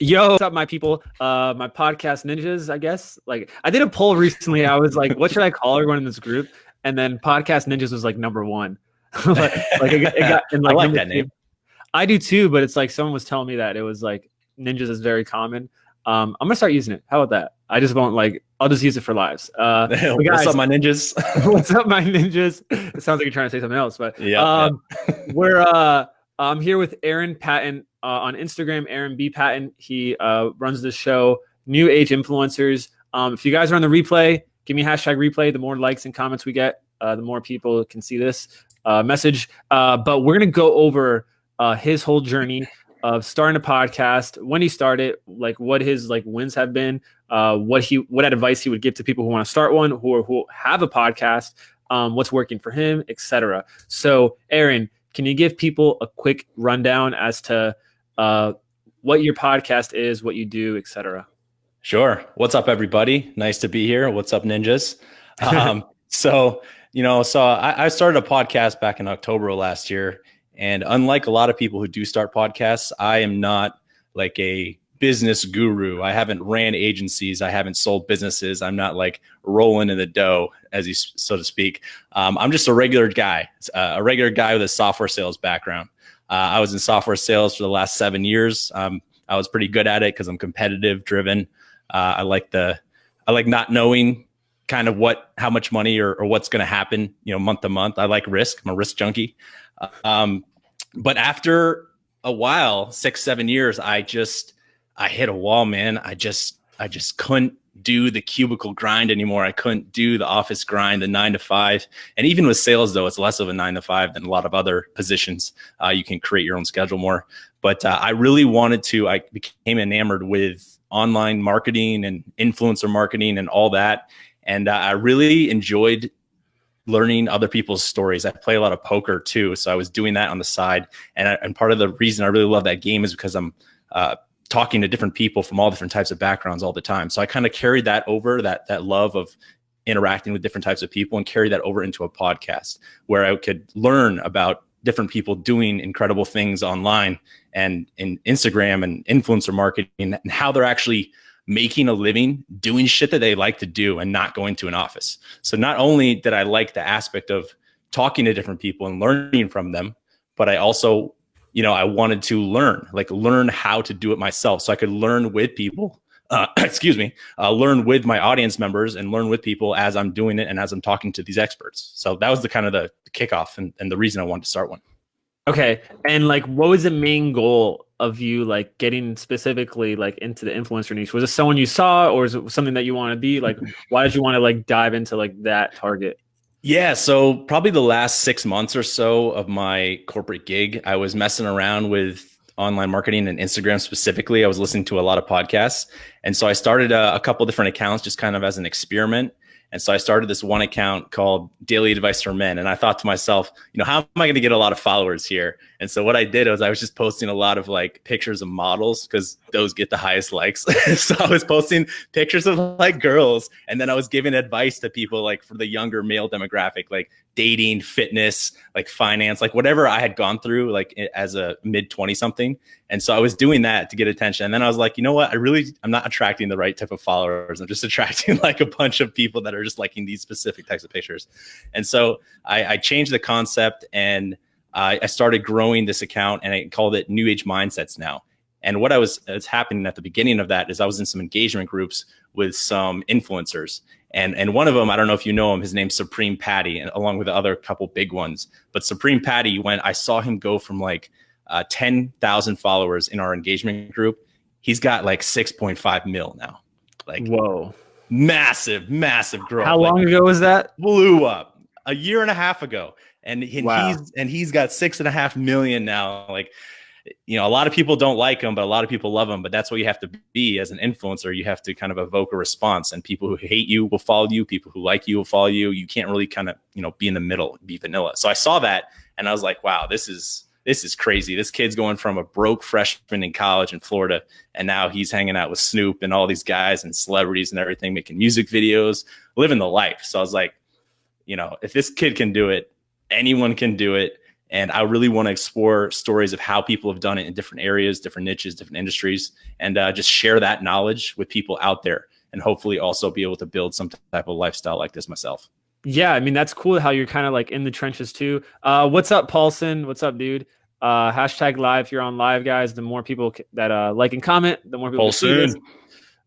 Yo, what's up, my people? My podcast ninjas, I guess. Like, I did a poll recently. I was like, what should I call everyone in this group? And then podcast ninjas was like number one. Like it got and I like like number that two. name. I do too, but it's like someone was telling me that it was like ninjas is very common. I'm gonna start using it. How about that? I just won't like. I'll just use it for lives. But What's guys, up, my ninjas? what's up, my ninjas? It sounds like you're trying to say something else, but Yeah. we're I'm here with Aaron Patton on Instagram. Aaron B Patton. He runs the show New Age Influencers. If you guys are on the replay, give me hashtag replay. The more likes and comments we get, the more people can see this message. But we're gonna go over his whole journey of starting a podcast, when he started, like what his like wins have been, what advice he would give to people who want to start one, who have a podcast, what's working for him, etc. So, Aaron, can you give people a quick rundown as to what your podcast is, what you do, etc.? Sure. What's up, everybody? Nice to be here. What's up, ninjas? So I started a podcast back in October of last year. And unlike a lot of people who do start podcasts, I am not like a business guru. I haven't ran agencies. I haven't sold businesses. I'm not like rolling in the dough, as you so to speak. I'm just a regular guy with a software sales background. I was in software sales for the last 7 years. I was pretty good at it because I'm competitive driven. I like not knowing kind of how much money or what's going to happen, month to month. I like risk. I'm a risk junkie. But after a while, 6-7 years, I hit a wall, man. I just couldn't do the cubicle grind anymore. I couldn't do the office grind, the 9 to 5. And even with sales, though, it's less of a 9 to 5 than a lot of other positions. You can create your own schedule more. But I really I became enamored with online marketing and influencer marketing and all that. And I really enjoyed learning other people's stories. I play a lot of poker too, so I was doing that on the side. And part of the reason I really love that game is because I'm talking to different people from all different types of backgrounds all the time. So I kind of carried that over, that love of interacting with different types of people, and carry that over into a podcast where I could learn about different people doing incredible things online and in Instagram and influencer marketing, and how they're actually making a living doing shit that they like to do and not going to an office. So not only did I like the aspect of talking to different people and learning from them, but I also, I wanted to learn how to do it myself, so I could learn with people, learn with my audience members and learn with people as I'm doing it and as I'm talking to these experts. So that was the kind of the kickoff and the reason I wanted to start one. Okay. And like, what was the main goal of you like getting specifically like into the influencer niche? Was it someone you saw, or is it something that you want to be? Like, why did you want to like dive into like that target? Yeah, so probably the last 6 months or so of my corporate gig, I was messing around with online marketing and Instagram specifically. I was listening to a lot of podcasts. And so I started a couple different accounts just kind of as an experiment. And so I started this one account called Daily Advice for Men. And I thought to myself, how am I going to get a lot of followers here? And so what I did was I was just posting a lot of like pictures of models, because those get the highest likes. So I was posting pictures of like girls. And then I was giving advice to people like for the younger male demographic, like dating, fitness, like finance, like whatever I had gone through like as a mid 20 something. And so I was doing that to get attention. And then I was like, you know what? I'm not attracting the right type of followers. I'm just attracting like a bunch of people that are just liking these specific types of pictures. And so I changed the concept, and I started growing this account, and I called it New Age Mindsets now. And what was happening at the beginning of that is I was in some engagement groups with some influencers. And one of them, I don't know if you know him, his name's Supreme Patty, and along with the other couple big ones. But Supreme Patty, when I saw him go from like 10,000 followers in our engagement group, he's got like 6.5 mil now. Like, whoa, massive growth. How long ago was that? Blew up a year and a half ago. And wow. he's got 6.5 million now. Like, a lot of people don't like him, but a lot of people love him. But that's what you have to be as an influencer. You have to kind of evoke a response, and people who hate you will follow you. People who like you will follow you. You can't really kind of, be in the middle, be vanilla. So I saw that, and I was like, wow, this is crazy. This kid's going from a broke freshman in college in Florida, and now he's hanging out with Snoop and all these guys and celebrities and everything, making music videos, living the life. So I was like, if this kid can do it, anyone can do it. And I really want to explore stories of how people have done it in different areas, different niches, different industries, and just share that knowledge with people out there, and hopefully also be able to build some type of lifestyle like this myself. Yeah, I mean, that's cool how you're kind of like in the trenches too. What's up, Paulson? What's up, dude? Hashtag live. If you're on live, guys, the more people that like and comment, the more people can see this.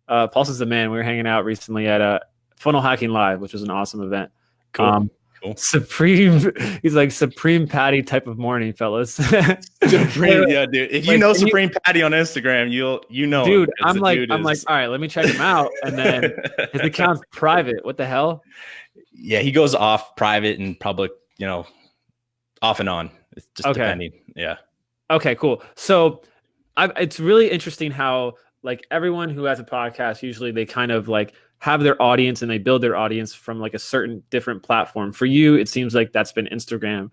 Paulson's the man. We were hanging out recently at Funnel Hacking Live, which was an awesome event. Cool. Supreme, he's like Supreme Patty type of morning, fellas. Supreme, yeah, dude. If you know Supreme Patty on Instagram, you know, dude. I'm like, all right, let me check him out, and then his account's private. What the hell? Yeah, he goes off private and public, off and on. It's just depending. Yeah. Okay, cool. So, it's really interesting how like everyone who has a podcast, usually they kind of like have their audience and they build their audience from like a certain different platform. For you, it seems like that's been Instagram.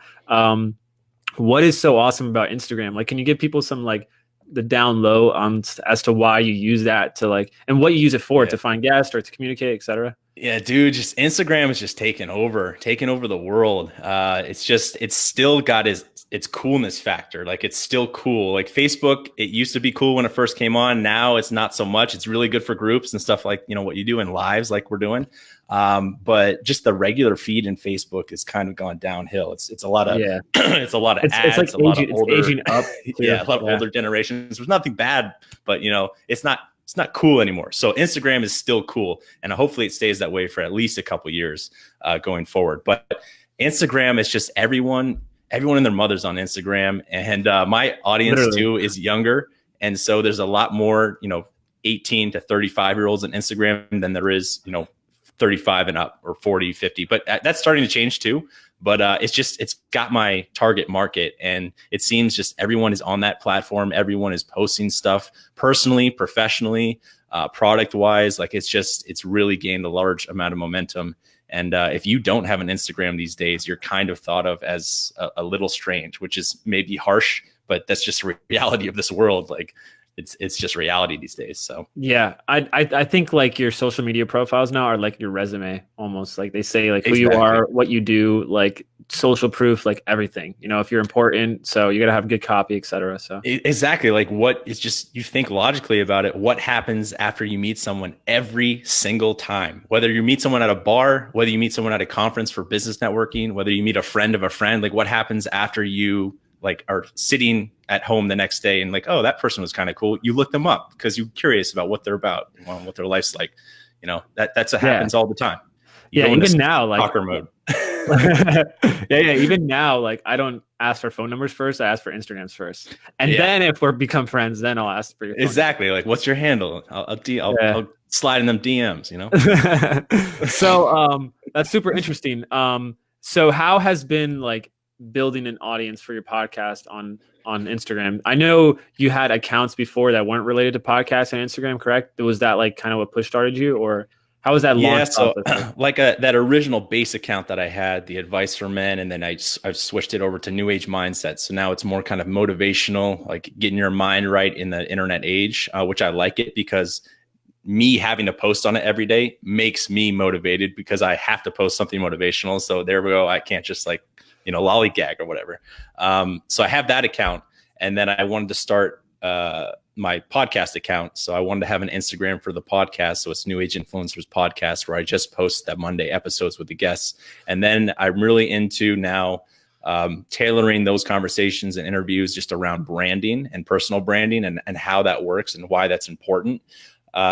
What is so awesome about Instagram? Like, can you give people some like the down low on as to why you use that to like, and what you use it for, to find guests or to communicate, etc.? Yeah, dude, just Instagram is just taking over the world. It's still got its coolness factor. Like, it's still cool. Like Facebook, it used to be cool when it first came on. Now it's not so much. It's really good for groups and stuff like, what you do in lives like we're doing. But just the regular feed in Facebook has kind of gone downhill. It's a lot of it's a lot of ads. It's like aging up. Yeah, a lot of older generations. There's nothing bad, but it's not cool anymore. So Instagram is still cool, and hopefully it stays that way for at least a couple years going forward. But Instagram is just everyone and their mother's on Instagram, and my audience too is younger, and so there's a lot more 18 to 35-year-olds on Instagram than there is 35 and up, or 40, 50. But that's starting to change too. But it's got my target market, and it seems just everyone is on that platform. Everyone is posting stuff personally, professionally, product wise. Like, it's really gained a large amount of momentum. And if you don't have an Instagram these days, you're kind of thought of as a little strange, which is maybe harsh, but that's just the reality of this world. Like, it's just reality these days. So yeah, I think like your social media profiles now are like your resume, almost. Like, they say like who you are, what you do, like social proof, like everything, if you're important, so you got to have good copy, etc. So exactly, like, what is just, you think logically about it, what happens after you meet someone every single time, whether you meet someone at a bar, whether you meet someone at a conference for business networking, whether you meet a friend of a friend, like, what happens after you like are sitting at home the next day and like, oh, that person was kind of cool. You look them up because you're curious about what they're about, what their life's like. That's what happens all the time. Even now, like stalker mode. Even now, like, I don't ask for phone numbers first. I ask for Instagrams first, and then if we become friends, then I'll ask for your phone exactly number. Like, what's your handle? I'll slide in them DMs. So that's super interesting. So how has been like building an audience for your podcast on Instagram? I know you had accounts before that weren't related to podcasts on Instagram, correct? Was that like kind of what push started you, or how was that launch process? Like that original base account that I had, the Advice for Men, and then I've switched it over to New Age Mindset. So now it's more kind of motivational, like getting your mind right in the internet age, which I like it because me having to post on it every day makes me motivated because I have to post something motivational. So there we go. I can't just like, lollygag or whatever. So I have that account, and then I wanted to start my podcast account. So I wanted to have an Instagram for the podcast. So it's New Age Influencers Podcast, where I just post that Monday episodes with the guests. And then I'm really into now tailoring those conversations and interviews just around branding and personal branding and how that works and why that's important.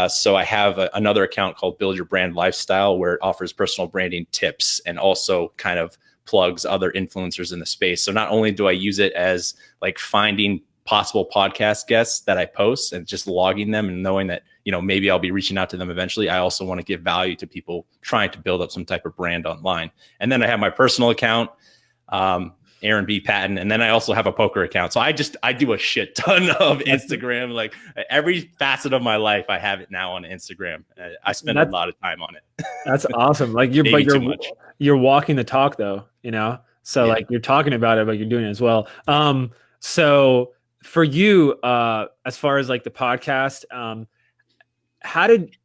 So I have another account called Build Your Brand Lifestyle, where it offers personal branding tips and also kind of plugs other influencers in the space. So not only do I use it as like finding possible podcast guests that I post and just logging them and knowing that, maybe I'll be reaching out to them eventually. I also want to give value to people trying to build up some type of brand online. And then I have my personal account, Aaron B. Patton. And then I also have a poker account. So I do a shit ton of Instagram. Like, every facet of my life, I have it now on Instagram. I spend a lot of time on it. That's awesome. Like, you're walking the talk though, so like you're talking about it, but you're doing it as well. So for you, as far as like the podcast, how did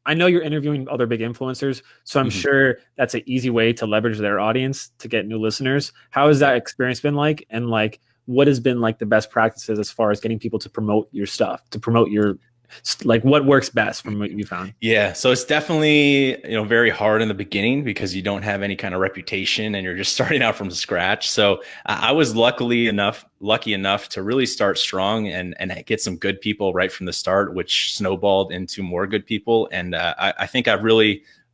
I know you're interviewing other big influencers, so I'm Mhm. sure that's an easy way to leverage their audience to get new listeners. How has that experience been like? And like, what has been like the best practices as far as getting people to promote your stuff, to promote your, like, what works best from what you found? Yeah, so it's definitely, very hard in the beginning because you don't have any kind of reputation and you're just starting out from scratch. So I was lucky enough to really start strong and get some good people right from the start, which snowballed into more good people. And I think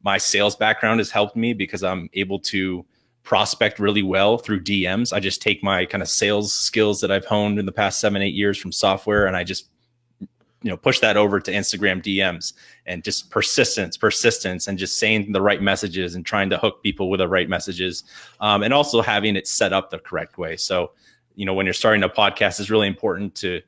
my sales background has helped me because I'm able to prospect really well through DMs. I just take my kind of sales skills that I've honed in the past 7-8 years from software, and I just push that over to Instagram DMs, and just persistence, and just saying the right messages and trying to hook people with the right messages, and also having it set up the correct way. So, when you're starting a podcast, it's really important to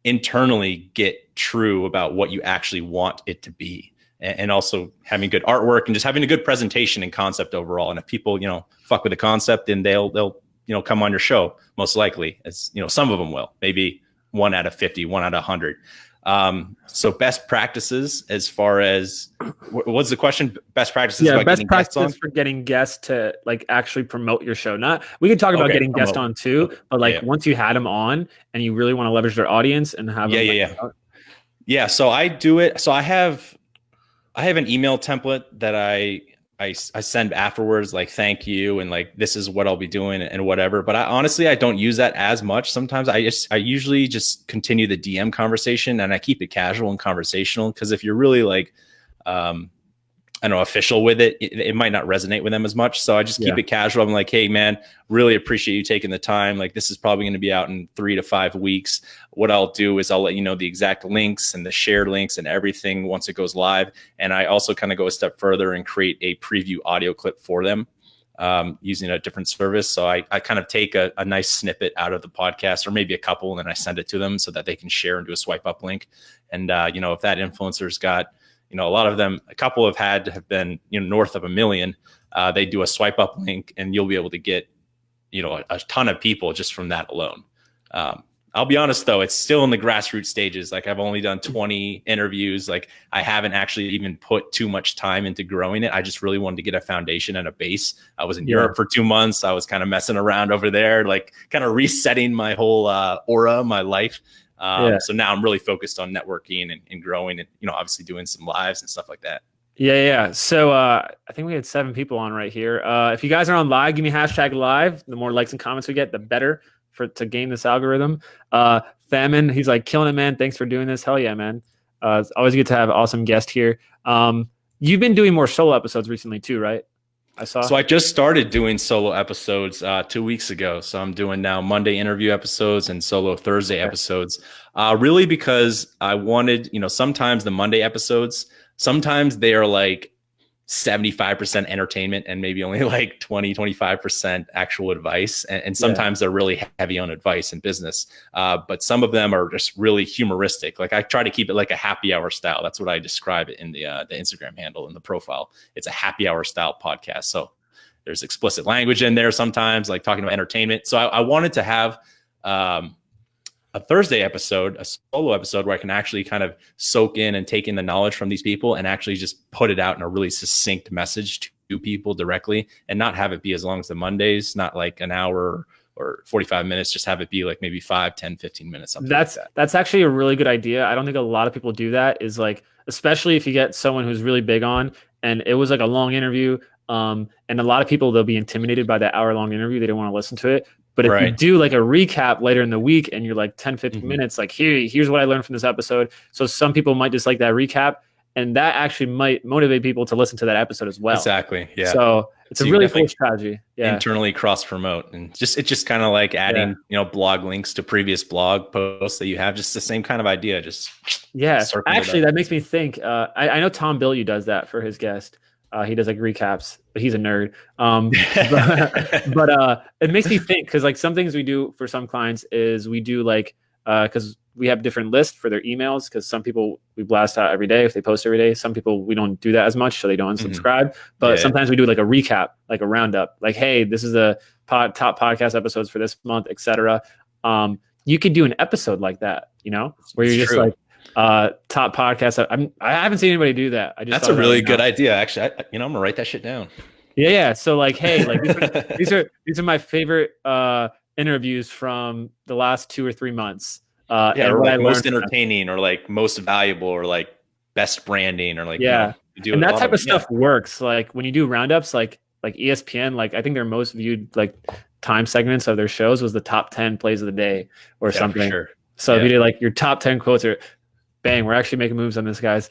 internally get true about what you actually want it to be, and also having good artwork and just having a good presentation and concept overall. And if people, fuck with the concept, then they'll come on your show, most likely. As some of them will, maybe 1 out of 50, 1 out of 100. So best practices as far as what's the question? Best practices about best getting guests on? practices for getting guests to like actually promote your show. Not, we could talk about getting guests on too, but like once you had them on and you really want to leverage their audience and have yeah. So I do it. So I have an email template that I send afterwards, like, thank you, and like, this is what I'll be doing and whatever. But I don't use that as much. Sometimes I usually just continue the DM conversation, and I keep it casual and conversational, because if you're really like, I don't know, official with it, it might not resonate with them as much. So I just keep it casual. I'm like, hey man, really appreciate you taking the time. Like, this is probably going to be out in 3 to 5 weeks. What I'll do is I'll let you know the exact links and the shared links and everything once it goes live. And I also kind of go a step further and create a preview audio clip for them, using a different service. So I kind of take a nice snippet out of the podcast, or maybe a couple, and then I send it to them so that they can share and do a swipe up link. And, if that influencer's got, a lot of them, a couple have been, north of 1 million. They do a swipe up link, and you'll be able to get, a ton of people just from that alone. I'll be honest though, it's still in the grassroots stages. Like, I've only done 20 interviews. Like, I haven't actually even put too much time into growing it. I just really wanted to get a foundation and a base. I was in Europe for 2 months. I was kind of messing around over there, like kind of resetting my whole aura, my life. So now I'm really focused on networking and growing, and, obviously doing some lives and stuff like that. Yeah. So I think we had 7 people on right here. If you guys are on live, give me #live. The more likes and comments we get, the better to gain this algorithm. Famine, he's like, killing it, man. Thanks for doing this. Hell yeah, man. It's always good to have an awesome guest here. You've been doing more solo episodes recently too, right? So I just started doing solo episodes 2 weeks ago. So I'm doing now Monday interview episodes and solo Thursday episodes, really because I wanted, sometimes the Monday episodes, sometimes they are like 75% entertainment and maybe only like 20-25% actual advice. And sometimes they're really heavy on advice and business. But some of them are just really humoristic. Like, I try to keep it like a happy hour style. That's what I describe it in the Instagram handle and the profile. It's a happy hour style podcast. So there's explicit language in there sometimes, like talking about entertainment. So I wanted to have a Thursday episode, a solo episode, where I can actually kind of soak in and take in the knowledge from these people and actually just put it out in a really succinct message to people directly, and not have it be as long as the Mondays, not like an hour or 45 minutes, just have it be like maybe 5, 10, 15 minutes. That's actually a really good idea. I don't think a lot of people do that, is like, especially if you get someone who's really big on, and it was like a long interview. And a lot of people, they'll be intimidated by that hour-long interview. They don't want to listen to it. But if you do like a recap later in the week, and you're like 10, 15 minutes, like, here's what I learned from this episode. So some people might just like that recap, and that actually might motivate people to listen to that episode as well. Exactly. Yeah. So it's a really cool strategy. Yeah. Internally cross promote, and it's just kind of like adding, blog links to previous blog posts that you have. Just the same kind of idea. Actually, that makes me think. I know Tom Bilyeu does that for his guest. He does like recaps, but he's a nerd. But it makes me think, because like some things we do for some clients is we do like, because we have different lists for their emails, because some people we blast out every day if they post every day. Some people we don't do that as much, so they don't unsubscribe. But sometimes we do like a recap, like a roundup, like, hey, this is the top podcast episodes for this month, etc. You could do an episode like that, where you're just like, top podcast. I haven't seen anybody do that. I just That's thought a of that really right good now. idea. Actually, I'm gonna write that shit down. Yeah. So like, hey, like these are my favorite interviews from the last 2 or 3 months. Yeah, And or what I like learned most from them. entertaining, or like most valuable, or like best branding, or like Yeah. you do And a that lot type of of them. Yeah, stuff works. Like when you do roundups, like ESPN, like I think their most viewed like time segments of their shows was the top 10 plays of the day or yeah, for something. sure. So if you Yeah. did like your top 10 quotes, or bang, we're actually making moves on this, guys.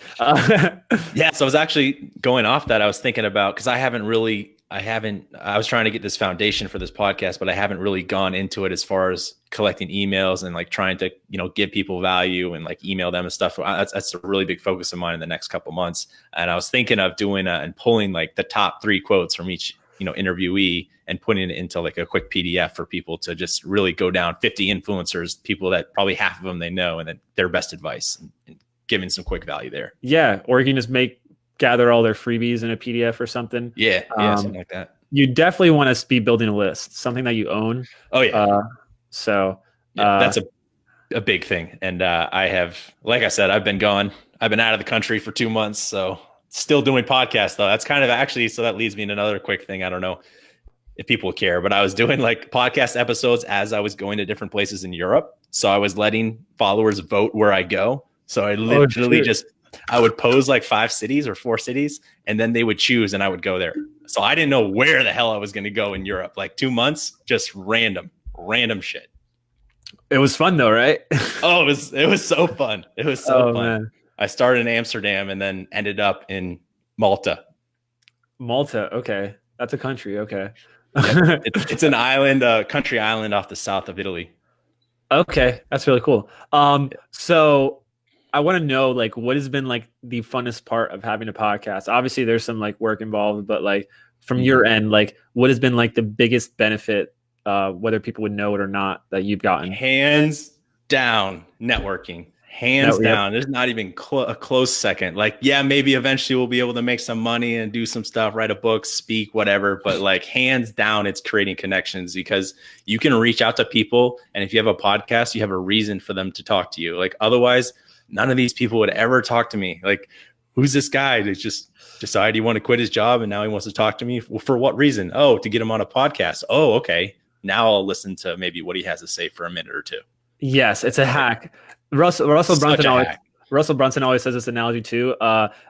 Yeah, so I was actually going off that. I was thinking about, because I was trying to get this foundation for this podcast, but I haven't really gone into it as far as collecting emails and like trying to, give people value and like email them and stuff. That's a really big focus of mine in the next couple months. And I was thinking of doing and pulling like the top 3 quotes from each, interviewee and putting it into like a quick PDF for people to just really go down 50 influencers, people that probably half of them they know, and then their best advice, and giving some quick value there. Yeah. Or you can just gather all their freebies in a PDF or something. Yeah, something like that. You definitely want to be building a list, something that you own. Oh yeah. That's That's a big thing. And I have, like I said, I've been gone. I've been out of the country for 2 months. So still doing podcasts though. That's kind of actually, so that leads me to another quick thing. I don't know if people care, but I was doing like podcast episodes as I was going to different places in Europe. So I was letting followers vote where I go. So I literally I would pose like 5 cities or 4 cities, and then they would choose and I would go there. So I didn't know where the hell I was going to go in Europe. Like 2 months, just random shit. It was fun though, right? Oh, it was so fun. It was so fun. Man. I started in Amsterdam and then ended up in Malta. Malta. Okay. That's a country. Okay. It's an island, country island off the south of Italy. Okay. That's really cool. So I want to know like what has been like the funnest part of having a podcast. Obviously there's some like work involved, but like from your end, like what has been like the biggest benefit, whether people would know it or not, that you've gotten? Hands down, networking. Hands down. There's not even a close second. Like, yeah, maybe eventually we'll be able to make some money and do some stuff, write a book, speak, whatever. But like hands down, it's creating connections, because you can reach out to people. And if you have a podcast, you have a reason for them to talk to you. Like otherwise, none of these people would ever talk to me. Like, who's this guy that just decided he wanted to quit his job and now he wants to talk to me? Well, for what reason? Oh, to get him on a podcast. Oh, okay. Now I'll listen to maybe what he has to say for a minute or two. Yes, it's a hack. Russell Brunson always says this analogy too.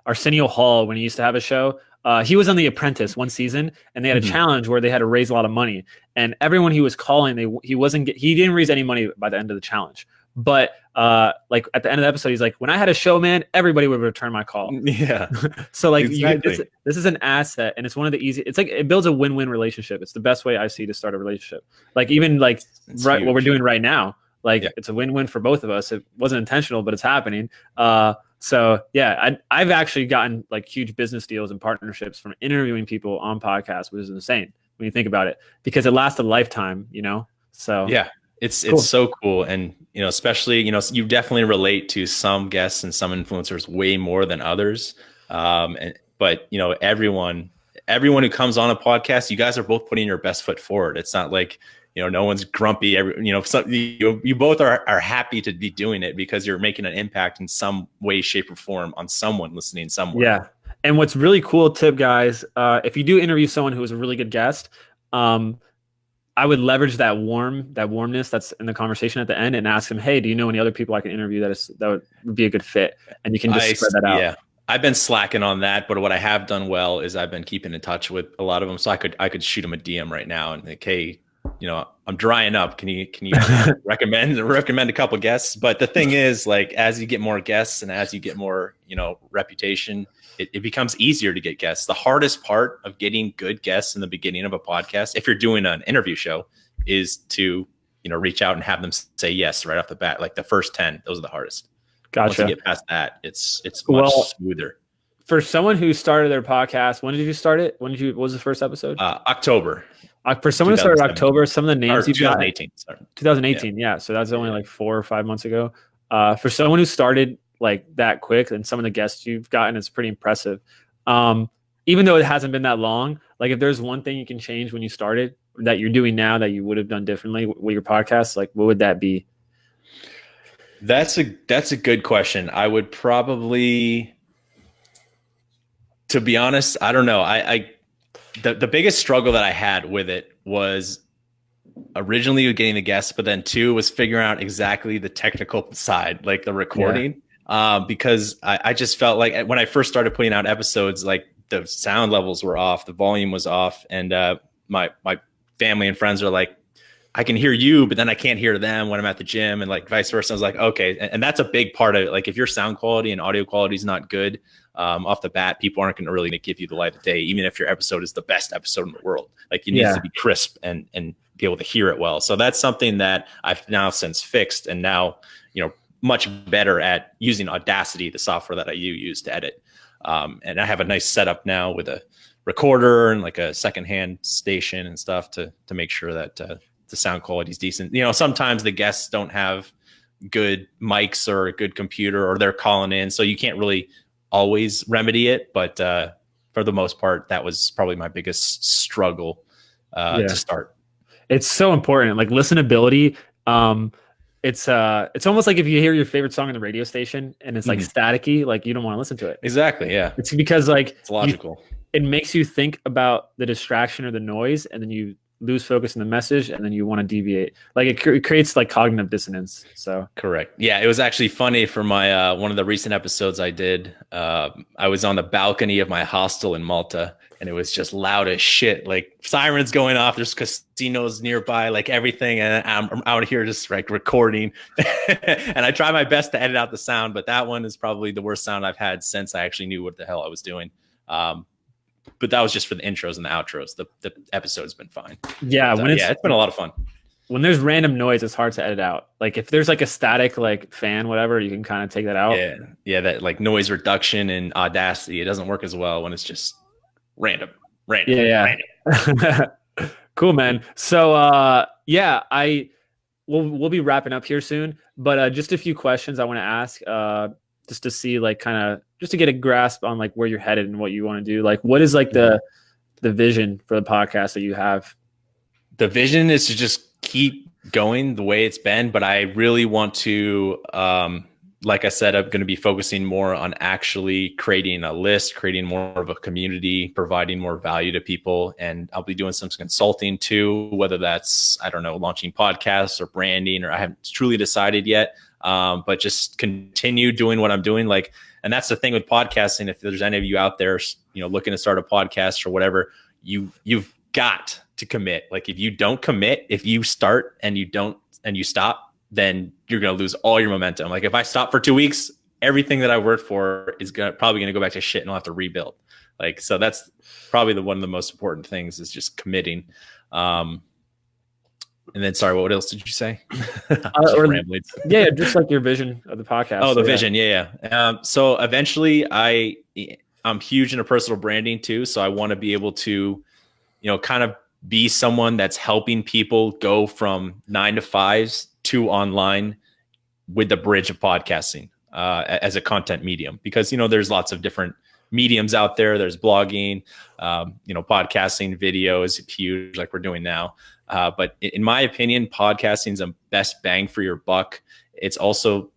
Arsenio Hall, when he used to have a show, he was on The Apprentice one season, and they had a challenge where they had to raise a lot of money. And everyone he was calling, he didn't raise any money by the end of the challenge. But like at the end of the episode, he's like, when I had a show, man, everybody would return my call. Yeah. So like exactly. this is an asset, and it's one of the easy. It's like it builds a win-win relationship. It's the best way I see to start a relationship. Like even like what we're doing right now. Like it's a win-win for both of us. It wasn't intentional, but it's happening. So yeah, I've actually gotten like huge business deals and partnerships from interviewing people on podcasts, which is insane when you think about it, because it lasts a lifetime, So yeah, it's cool. It's so cool. And, especially, you definitely relate to some guests and some influencers way more than others. But everyone who comes on a podcast, you guys are both putting your best foot forward. It's not like, no one's grumpy. You both are happy to be doing it because you're making an impact in some way, shape, or form on someone listening somewhere. Yeah. And what's really cool tip, guys, if you do interview someone who is a really good guest, I would leverage that warmness that's in the conversation at the end and ask them, hey, do you know any other people I can interview that would be a good fit? And you can just spread that out. Yeah. I've been slacking on that, but what I have done well is I've been keeping in touch with a lot of them. So I could shoot them a DM right now and like, hey, I'm drying up. Can you recommend a couple guests? But the thing is, like, as you get more guests and as you get more, reputation, it becomes easier to get guests. The hardest part of getting good guests in the beginning of a podcast, if you're doing an interview show, is to, reach out and have them say yes right off the bat. Like the first 10, those are the hardest. Gotcha. Once you get past that, it's much smoother. For someone who started their podcast, when did you start it? What was the first episode? October. For someone who started October, some of the names you've got. 2018. Sorry. 2018, yeah. So that's only like 4 or 5 months ago. For someone who started like that quick, and some of the guests you've gotten, it's pretty impressive. Even though it hasn't been that long, like if there's one thing you can change when you started that you're doing now that you would have done differently with your podcast, like what would that be? That's a good question. I would probably, to be honest, I don't know. The biggest struggle that I had with it was originally getting the guests, but then two was figuring out exactly the technical side, like the recording. Because I just felt like when I first started putting out episodes, like the sound levels were off, the volume was off, and my family and friends are like, I can hear you, but then I can't hear them when I'm at the gym, and like vice versa. I was like, okay, and that's a big part of it. Like if your sound quality and audio quality is not good off the bat, people aren't going to really give you the light of day, even if your episode is the best episode in the world. Like it needs to be crisp and be able to hear it well. So that's something that I've now since fixed, and now much better at using Audacity, the software that I use to edit. And I have a nice setup now with a recorder and like a secondhand station and stuff to make sure that the sound quality is decent. Sometimes the guests don't have good mics or a good computer, or they're calling in, so you can't really always remedy it. But for the most part, that was probably my biggest struggle to start. It's so important, like listenability. It's almost like if you hear your favorite song on the radio station and it's like staticky, like you don't want to listen to it. Exactly. Yeah. It's because like it's logical. It makes you think about the distraction or the noise, and then you lose focus on the message, and then you want to deviate. Like it creates like cognitive dissonance. So correct. Yeah. It was actually funny for my, one of the recent episodes I did. I was on the balcony of my hostel in Malta, and it was just loud as shit, like sirens going off. There's casinos nearby, like everything. And I'm out here just like recording and I try my best to edit out the sound, but that one is probably the worst sound I've had since I actually knew what the hell I was doing. But that was just for the intros and the outros. The episode's been fine. Yeah. But, it's been a lot of fun. When there's random noise, it's hard to edit out. Like if there's like a static like fan, whatever, you can kind of take that out. Yeah. That like noise reduction and Audacity, it doesn't work as well when it's just random. Random. Cool, man. So we'll be wrapping up here soon, but just a few questions I want to ask just to see like kind of just to get a grasp on like where you're headed and what you want to do. Like what is like the vision for the podcast that you have? The vision is to just keep going the way it's been, but I really want to like I said, I'm going to be focusing more on actually creating a list, creating more of a community, providing more value to people. And I'll be doing some consulting too, whether that's, I don't know, launching podcasts or branding, or I haven't truly decided yet. But just continue doing what I'm doing. Like, and that's the thing with podcasting. If there's any of you out there, looking to start a podcast or whatever, you've got to commit. Like if you don't commit, if you start and you stop, then you're going to lose all your momentum. Like if I stop for 2 weeks, everything that I worked for is probably going to go back to shit and I'll have to rebuild. Like, so that's probably one of the most important things is just committing. And then, sorry, what else did you say? Just like your vision of the podcast. Oh, the vision. Yeah. So eventually I'm huge into personal branding too. So I want to be able to, kind of be someone that's helping people go from 9 to 5s to online with the bridge of podcasting as a content medium, because, there's lots of different mediums out there. There's blogging, podcasting, video is huge like we're doing now. But in my opinion, podcasting is the best bang for your buck. It's also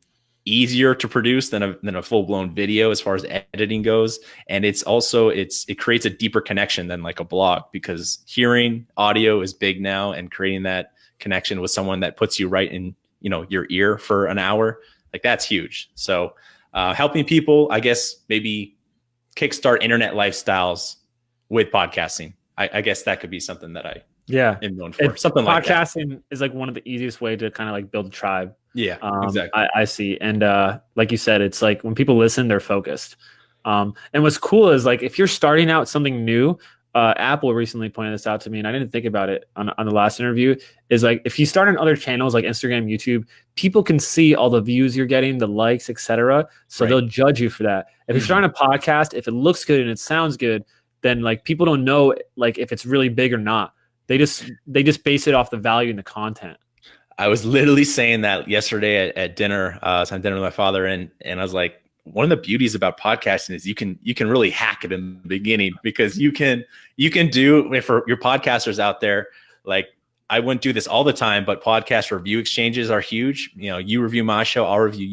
easier to produce than a full-blown video as far as editing goes. And it's also, it creates a deeper connection than like a blog, because hearing audio is big now, and creating that connection with someone that puts you right in, your ear for an hour, like that's huge. So helping people, I guess, maybe kickstart internet lifestyles with podcasting. I guess that could be something that I am known for. Something like that. Podcasting is like one of the easiest way to kind of like build a tribe. Yeah, exactly. I see. And like you said, it's like when people listen, they're focused. And what's cool is like if you're starting out something new, Apple recently pointed this out to me, and I didn't think about it on the last interview, is like if you start on other channels like Instagram, YouTube, people can see all the views you're getting, the likes, etc. So they'll judge you for that. If you're starting a podcast, if it looks good and it sounds good, then like people don't know like if it's really big or not. They just base it off the value in the content. I was literally saying that yesterday at dinner. I was having dinner with my father, and I was like, one of the beauties about podcasting is you can really hack it in the beginning, because you can do, for your podcasters out there, like I wouldn't do this all the time, but podcast review exchanges are huge. You know, you review my show, I'll review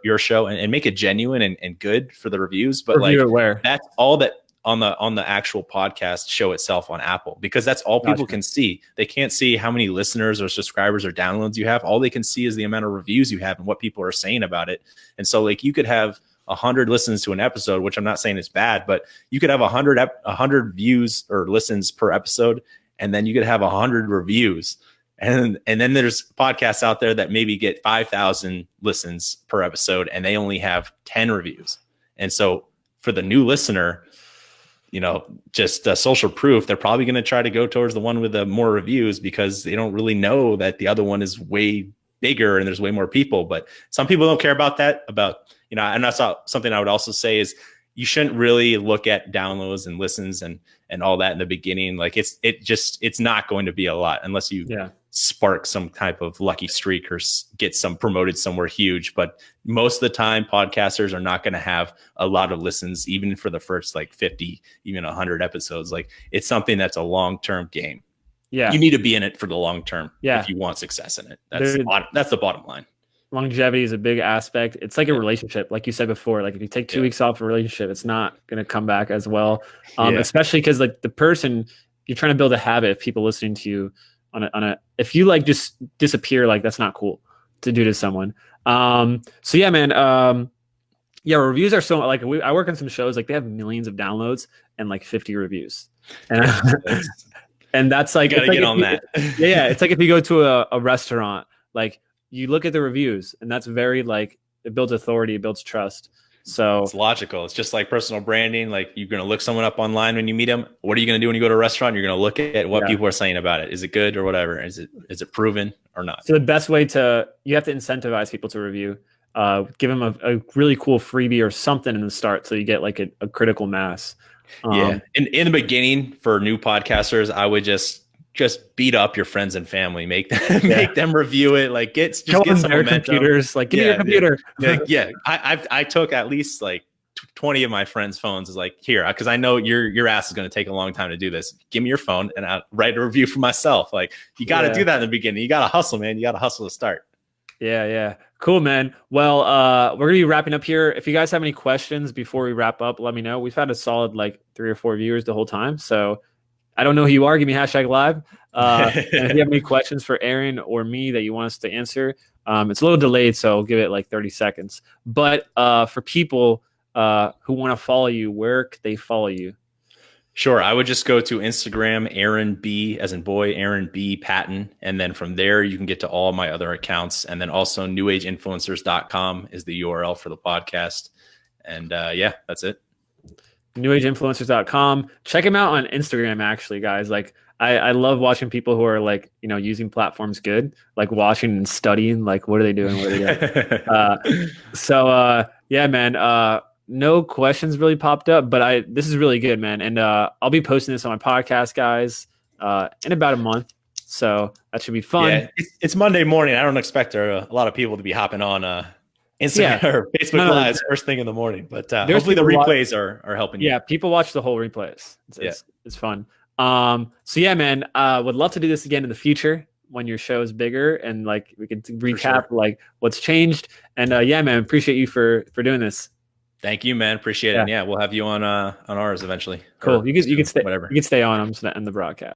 your show, and make it genuine and good for the reviews. But Review like it where? that's all that on the actual podcast show itself on Apple, because that's all people can see. They can't see how many listeners or subscribers or downloads you have. All they can see is the amount of reviews you have and what people are saying about it. And so like you could have 100 listens to an episode, which I'm not saying is bad, but you could have 100 views or listens per episode, and then you could have 100 reviews. And then there's podcasts out there that maybe get 5,000 listens per episode, and they only have 10 reviews. And so for the new listener, you know, just social proof, they're probably going to try to go towards the one with the more reviews, because they don't really know that the other one is way bigger and there's way more people. But some people don't care about that, you know, and that's something I would also say is you shouldn't really look at downloads and listens and all that in the beginning. Like it's not going to be a lot unless you spark some type of lucky streak or get some promoted somewhere huge. But most of the time podcasters are not going to have a lot of listens, even for the first like 50, even 100 episodes. Like it's something that's a long-term game. Yeah. You need to be in it for the long term if you want success in it. That's the bottom line. Longevity is a big aspect. It's like a relationship, like you said before. Like if you take 2 weeks off a relationship, it's not going to come back as well. Especially because like the person, you're trying to build a habit of people listening to you on a if you like just disappear, like that's not cool to do to someone. So yeah, man. Reviews are so like I work on some shows, like they have millions of downloads and like 50 reviews. And and that's like, you gotta get on that. It's like if you go to a restaurant, like you look at the reviews, and that's very like it builds authority, it builds trust. So it's logical. It's just like personal branding. Like you're going to look someone up online when you meet them. What are you going to do when you go to a restaurant? You're going to look at what people are saying about it. Is it good or whatever? Is it proven or not? So the best way you have to incentivize people to review. Give them a really cool freebie or something in the start, so you get like a critical mass. In the beginning for new podcasters, I would just beat up your friends and family, make them review it. Like get some momentum. Computers, like give me your computer. I took at least like 20 of my friends' phones. Is like, here, because I know your ass is going to take a long time to do this. Give me your phone and I'll write a review for myself. Like you got to do that in the beginning. You got to hustle, man. You got to hustle to start. Yeah. Cool, man. Well, we're going to be wrapping up here. If you guys have any questions before we wrap up, let me know. We've had a solid like 3 or 4 viewers the whole time. So I don't know who you are. Give me #live. And if you have any questions for Aaron or me that you want us to answer, it's a little delayed, so I'll give it like 30 seconds. But for people who want to follow you, where could they follow you? Sure. I would just go to Instagram, Aaron B, as in boy, Aaron B Patton. And then from there, you can get to all my other accounts. And then also newageinfluencers.com is the URL for the podcast. And that's it. newageinfluencers.com. Check him out on Instagram, actually, guys. Like I love watching people who are like, you know, using platforms good, like watching and studying, like what are they doing? What are they doing? Yeah, man. No questions really popped up, but this is really good, man. And I'll be posting this on my podcast, guys, in about a month. So that should be fun. Yeah, it's Monday morning. I don't expect a lot of people to be hopping on Instagram or Facebook Lives first thing in the morning, but hopefully the replays are helping you. Yeah, people watch the whole replays. It's fun. So yeah, man, would love to do this again in the future when your show is bigger and like we can recap like what's changed. And yeah, man, appreciate you for doing this. Thank you, man. Appreciate it. And yeah, we'll have you on ours eventually. Cool. You can stay. Whatever. You can stay on. I'm just gonna end the broadcast.